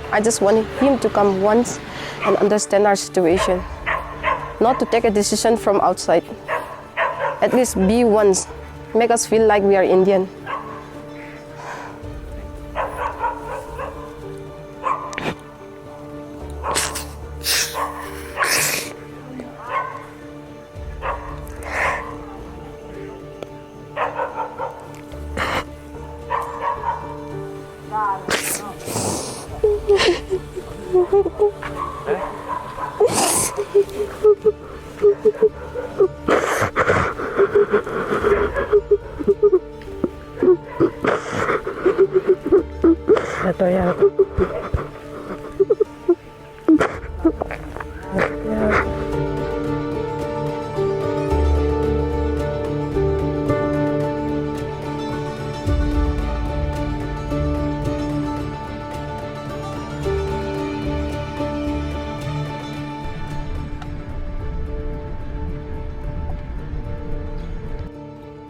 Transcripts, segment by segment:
I just want him to come once and understand our situation, not to take a decision from outside. At least be once, make us feel like we are Indian.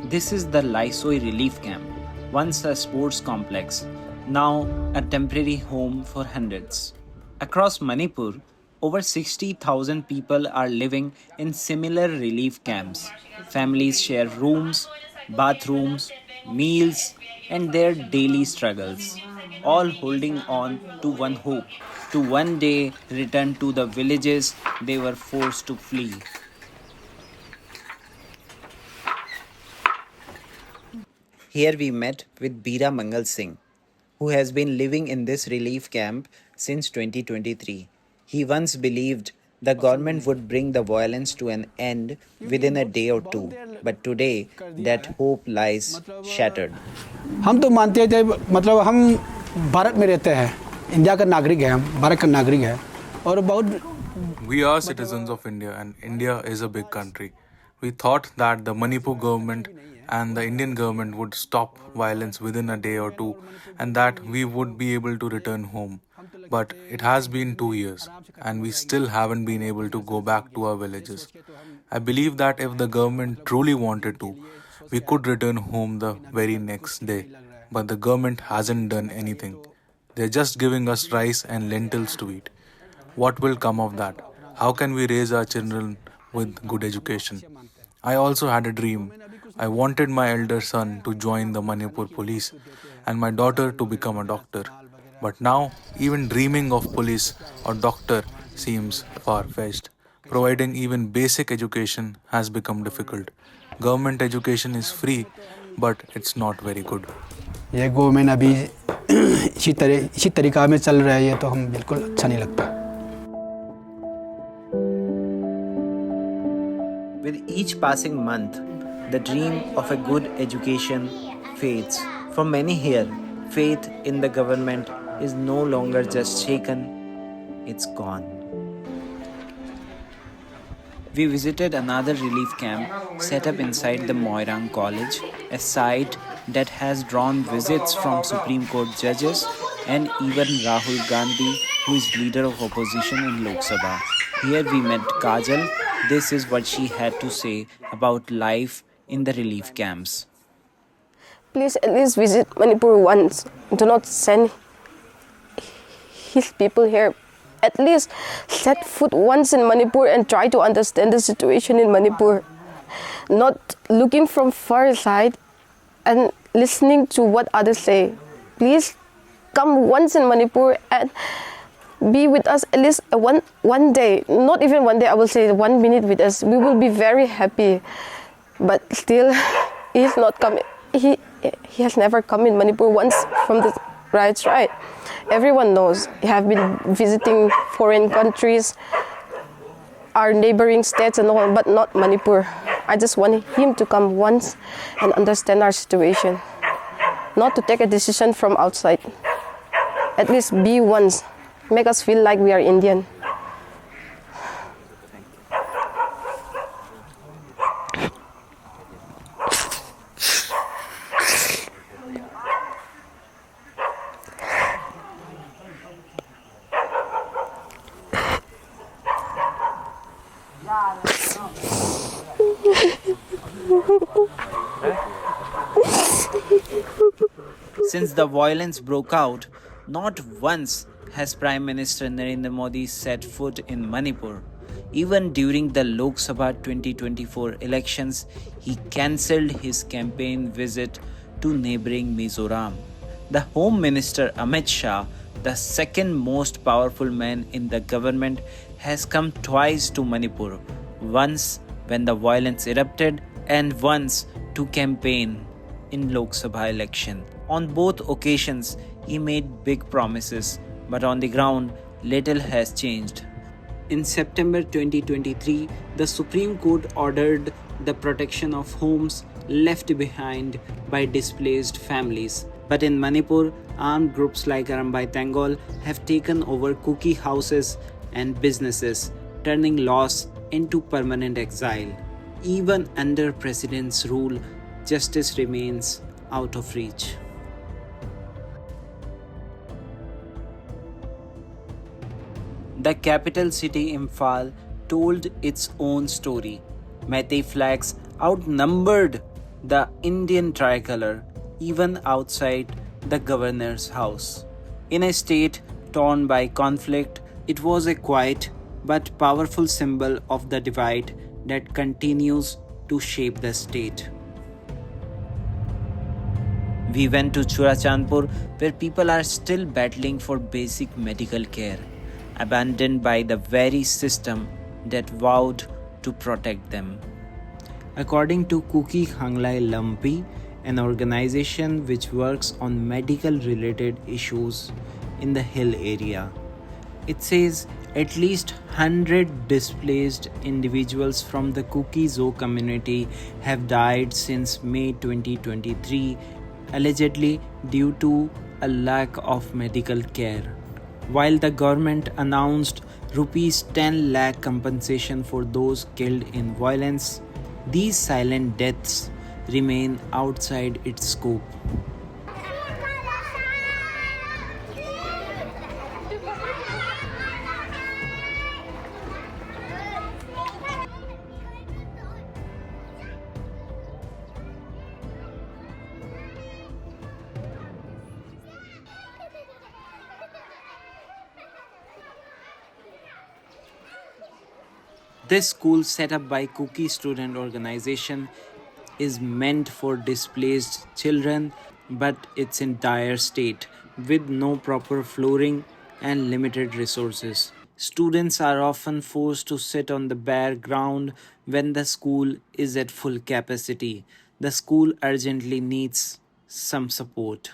This is the Lysoi Relief Camp, once a sports complex, now a temporary home for hundreds. Across Manipur, over 60,000 people are living in similar relief camps. Families share rooms, bathrooms, meals, and their daily struggles, all holding on to one hope, to one day return to the villages they were forced to flee. Here we met with Bira Mangal Singh, who has been living in this relief camp since 2023. He once believed the government would bring the violence to an end within a day or two, but today that hope lies shattered. हम तो मानते थे मतलब हम भारत में रहते हैं, India का नागरिक है, हम भारत का नागरिक है और बहुत We are citizens of India and India is a big country. We thought that the Manipur government and the Indian government would stop violence within a day or two and that we would be able to return home. But it has been 2 years and we still haven't been able to go back to our villages. I believe that if the government truly wanted to, we could return home the very next day. But the government hasn't done anything. They're just giving us rice and lentils to eat. What will come of that? How can we raise our children with good education? I also had a dream. I wanted my elder son to join the Manipur police and my daughter to become a doctor. But now, even dreaming of police or doctor seems far-fetched. Providing even basic education has become difficult. Government education is free, but it's not very good. ये government अभी इसी तरीका में चल रहा है, ये तो हम बिल्कुल अच्छा नहीं लगता. With each passing month, the dream of a good education fades. For many here, faith in the government is no longer just shaken, it's gone. We visited another relief camp set up inside the Moirang College, a site that has drawn visits from Supreme Court judges and even Rahul Gandhi, who is leader of opposition in Lok Sabha. Here we met Kajal. This is what she had to say about life in the relief camps. Please at least visit Manipur once. Do not send his people here. At least set foot once in Manipur and try to understand the situation in Manipur. Not looking from far side and listening to what others say. Please come once in Manipur and be with us at least one day. Not even one day, I will say 1 minute with us. We will be very happy. But still, he is not coming. He has never come in Manipur once from the riots, right? Everyone knows. He have been visiting foreign countries, our neighboring states and all, but not Manipur. I just want him to come once and understand our situation, not to take a decision from outside. at least be once. Make us feel like we are Indian. Since the violence broke out, not once has Prime Minister Narendra Modi set foot in Manipur. Even during the Lok Sabha 2024 elections, he cancelled his campaign visit to neighboring Mizoram. The Home Minister Amit Shah, the second most powerful man in the government, has come twice to Manipur, once when the violence erupted and once to campaign in Lok Sabha election. On both occasions, he made big promises, but on the ground, little has changed. In September 2023, the Supreme Court ordered the protection of homes left behind by displaced families. But in Manipur, armed groups like Arambai Tangol have taken over cookie houses and businesses, turning loss into permanent exile. Even under President's rule, justice remains out of reach. The capital city Imphal told its own story. Meitei flags outnumbered the Indian tricolor even outside the governor's house. In a state torn by conflict, it was a quiet but powerful symbol of the divide that continues to shape the state. We went to Churachandpur, where people are still battling for basic medical care, abandoned by the very system that vowed to protect them. According to Kuki Hanglai Lampi, an organization which works on medical related issues in the hill area, it says at least 100 displaced individuals from the Kuki Zo community have died since May 2023, allegedly due to a lack of medical care. While the government announced rupees 10 lakh compensation for those killed in violence, these silent deaths remain outside its scope. This school, set up by Kuki Student Organization, is meant for displaced children, but it's in dire state with no proper flooring and limited resources. Students are often forced to sit on the bare ground when the school is at full capacity. The school urgently needs some support.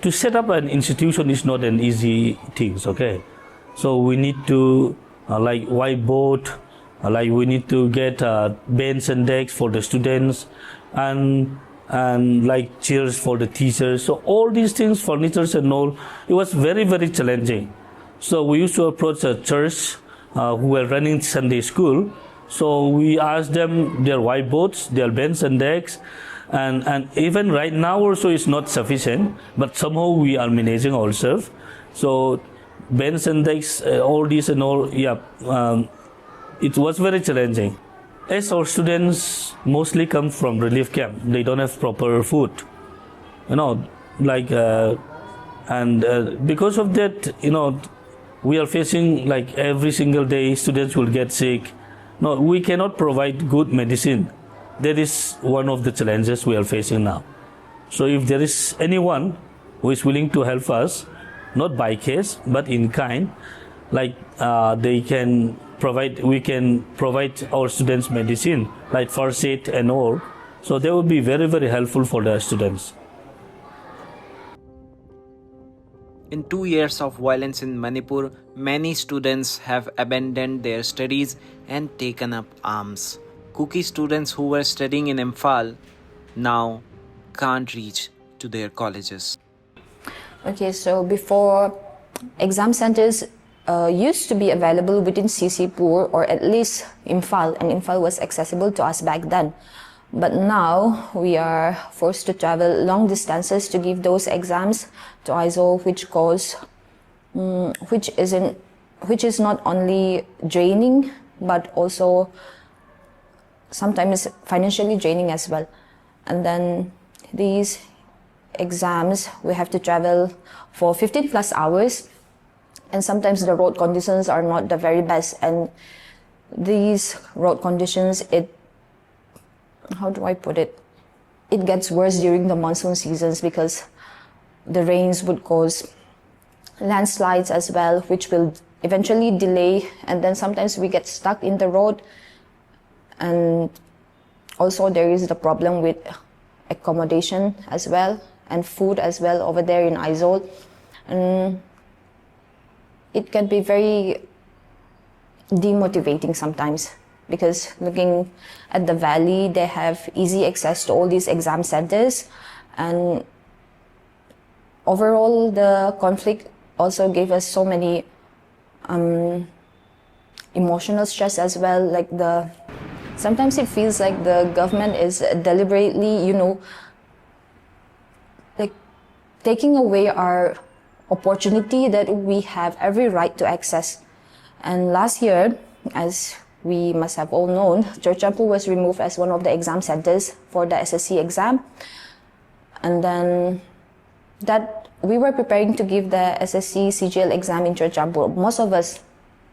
To set up an institution is not an easy thing, okay? So we need to like whiteboard, like we need to get bench and desks for the students, and like chairs for the teachers. So all these things, furnitures and all, it was very, very challenging. So we used to approach a church who were running Sunday school. So we asked them their whiteboards, their bench and desks, and even right now also it's not sufficient, but somehow we are managing ourselves. So bench and desks, all these and all, it was very challenging. As our students mostly come from relief camp, they don't have proper food, because of that, we are facing like every single day students will get sick. No, we cannot provide good medicine. That is one of the challenges we are facing now. So if there is anyone who is willing to help us, not by case, but in kind, like we can provide our students medicine, like first aid and all. So they will be very, very helpful for the students. In 2 years of violence in Manipur, many students have abandoned their studies and taken up arms. Kuki students who were studying in Imphal now can't reach to their colleges. Okay, so before, exam centers used to be available within Sisipur or at least Imphal, and Imphal was accessible to us back then. But now we are forced to travel long distances to give those exams to Aizawl, which is not only draining but also sometimes financially draining as well. And then these exams, we have to travel for 15 plus hours, and sometimes the road conditions are not the very best, and these road conditions, how do I put it, it gets worse during the monsoon seasons because the rains would cause landslides as well, which will eventually delay, and then sometimes we get stuck in the road. And also there is the problem with accommodation as well and food as well over there in Aizawl. And it can be very demotivating sometimes because looking at the valley, they have easy access to all these exam centers, and overall the conflict also gave us so many emotional stress as well. Like sometimes it feels like the government is deliberately, like taking away our opportunity that we have every right to access. And last year, as we must have all known, Churchampu was removed as one of the exam centers for the SSC exam. And then that we were preparing to give the SSC CGL exam in Churchampu. Most of us,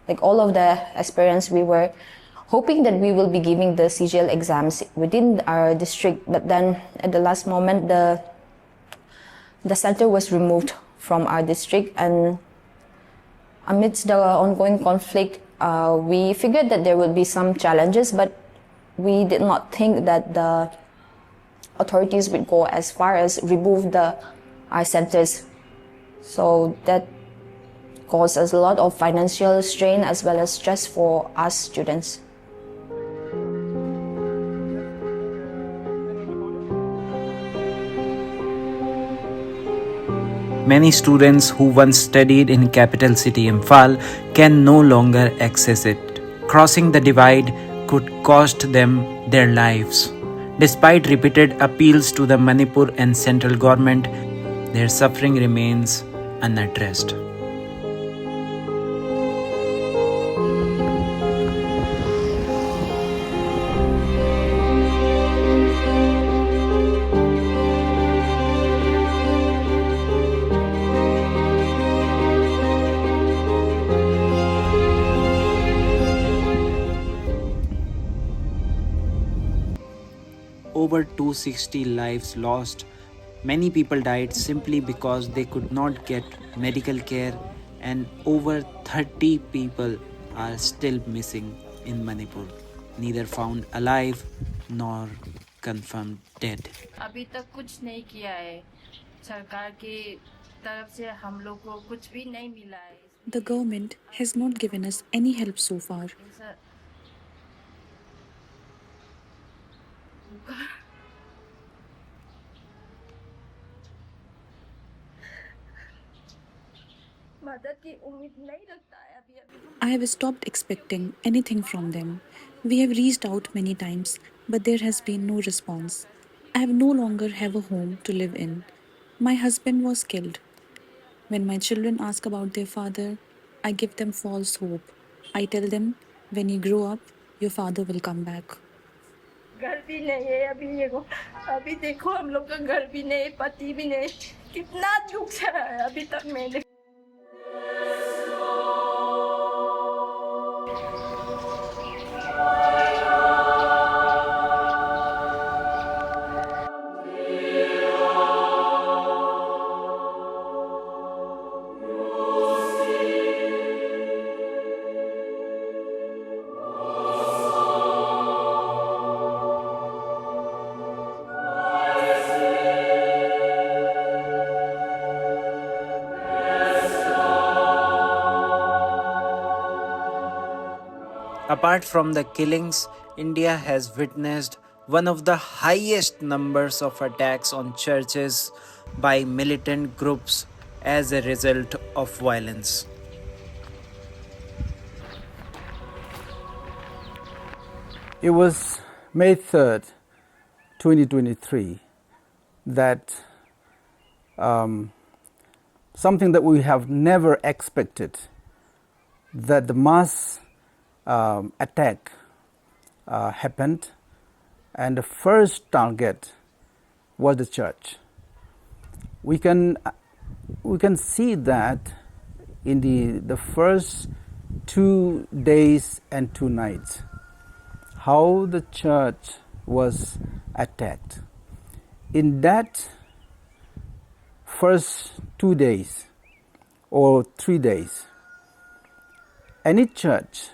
like all of the aspirants, we were hoping that we will be giving the CGL exams within our district. But then at the last moment, the center was removed from our district, and amidst the ongoing conflict, we figured that there would be some challenges, but we did not think that the authorities would go as far as remove our centers. So that caused us a lot of financial strain as well as stress for us students. Many students who once studied in capital city Imphal can no longer access it. Crossing the divide could cost them their lives. Despite repeated appeals to the Manipur and central government, their suffering remains unaddressed. Over 260 lives lost. Many people died simply because they could not get medical care, and over 30 people are still missing in Manipur, neither found alive nor confirmed dead. अभी तक कुछ नहीं किया है सरकार की तरफ से हम लोग को कुछ भी नहीं मिला है. The government has not given us any help so far. I have stopped expecting anything from them. We have reached out many times, but there has been no response. I have no longer have a home to live in. My husband was killed. When my children ask about their father, I give them false hope. I tell them, when you grow up, your father will come back. घर भी नहीं है अभी देखो हम लोग का घर भी नहीं, पति भी नहीं. कितना दुख है अभी तक मैंने. Apart from the killings, India has witnessed one of the highest numbers of attacks on churches by militant groups as a result of violence. It was May 3rd, 2023, that something that we have never expected, that the mass attack happened, and the first target was the church. We can see that in the first 2 days and 2 nights, how the church was attacked. In that first 2 days or 3 days, any church,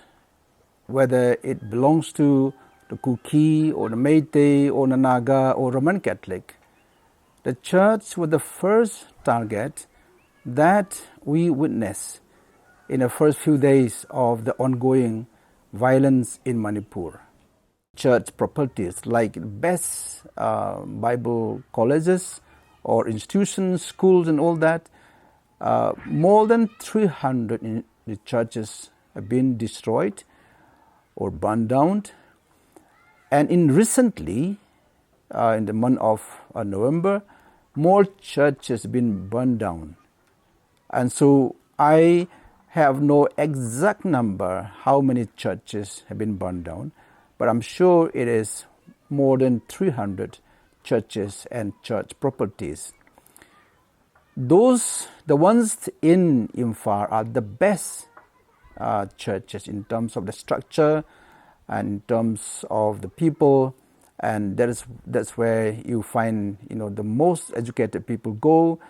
whether it belongs to the Kuki or the Meitei or the Naga or Roman Catholic, the church was the first target that we witnessed in the first few days of the ongoing violence in Manipur. Church properties like best Bible colleges or institutions, schools and all that, more than 300 churches have been destroyed or burned down. And recently, in the month of November, more churches have been burned down. And so I have no exact number how many churches have been burned down, but I'm sure it is more than 300 churches and church properties. The ones in Imphal are the best churches in terms of the structure and in terms of the people, and that's where you find the most educated people go.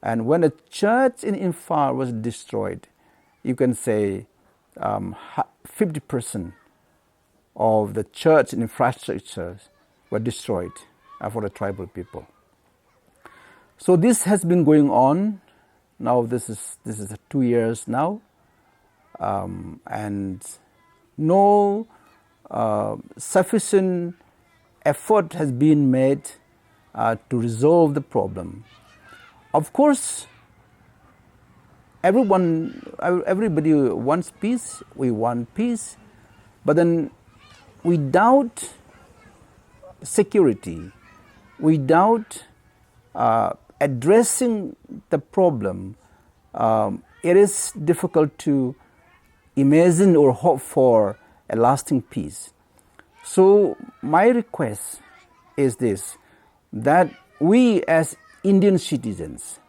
And when a church in Imphal was destroyed, you can say 50% of the church infrastructures were destroyed for the tribal people. So this has been going on. Now this is 2 years now, and no sufficient effort has been made to resolve the problem. Of course, everybody wants peace. We want peace, but then without security, without addressing the problem, it is difficult to imagine or hope for a lasting peace. So my request is this, that we as Indian citizens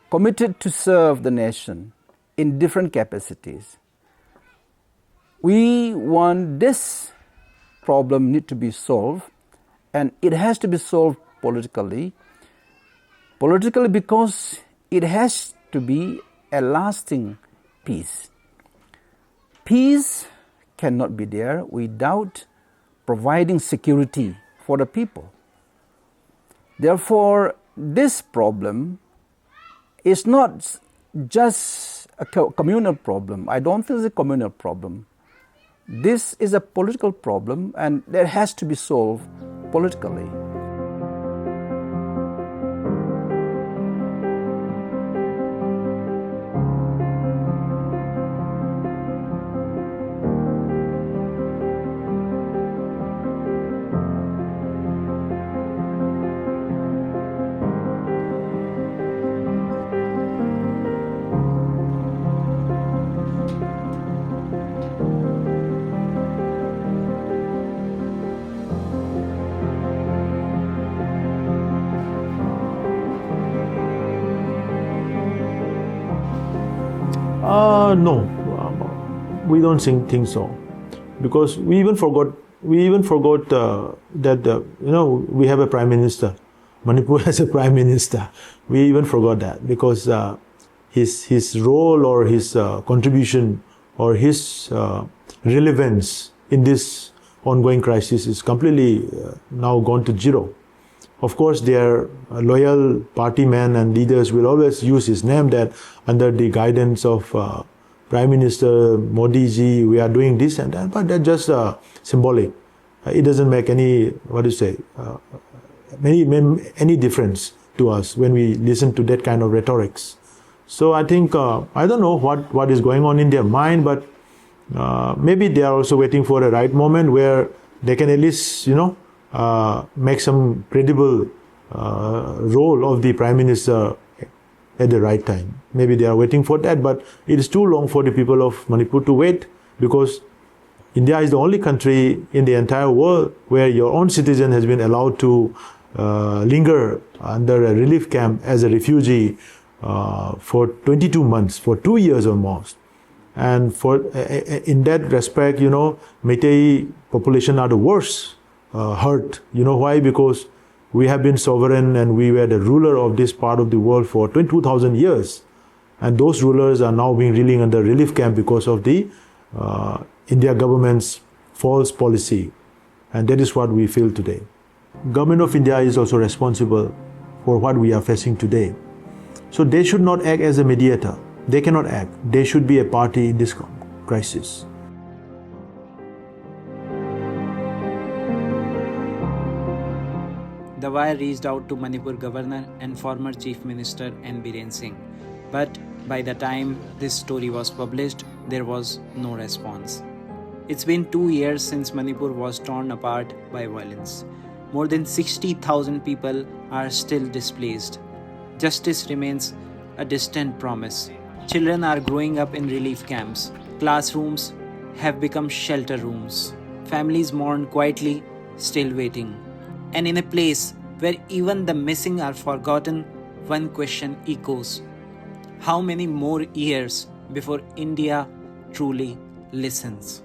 committed to serve the nation in different capacities, we want this problem need to be solved, and it has to be solved politically. Politically, because it has to be a lasting peace. Peace cannot be there without providing security for the people. Therefore, this problem is not just a communal problem. I don't think it's a communal problem. This is a political problem, and that has to be solved politically. No, we don't think so, because we even forgot that we have a prime minister. Manipur has a prime minister. We even forgot that, because his role or his contribution or his relevance in this ongoing crisis is completely now gone to zero. Of course, their loyal party men and leaders will always use his name, that under the guidance of Prime Minister Modi ji, we are doing this and that, but that's just symbolic. It doesn't make any, any difference to us when we listen to that kind of rhetorics. So I think, I don't know what is going on in their mind, but maybe they are also waiting for the right moment where they can at least, make some credible role of the Prime Minister at the right time. Maybe they are waiting for that, but it is too long for the people of Manipur to wait, because India is the only country in the entire world where your own citizen has been allowed to linger under a relief camp as a refugee for 22 months, for 2 years almost. And in that respect, Meitei population are the worst hurt. You know why? Because we have been sovereign and we were the ruler of this part of the world for 22,000 years. And those rulers are now being reeling under relief camp because of the India government's false policy. And that is what we feel today. Government of India is also responsible for what we are facing today. So they should not act as a mediator. They cannot act. They should be a party in this crisis. The wire reached out to Manipur Governor and former Chief Minister N. Biren Singh. But by the time this story was published, there was no response. It's been 2 years since Manipur was torn apart by violence. More than 60,000 people are still displaced. Justice remains a distant promise. Children are growing up in relief camps. Classrooms have become shelter rooms. Families mourn quietly, still waiting. And in a place where even the missing are forgotten, one question echoes. How many more years before India truly listens?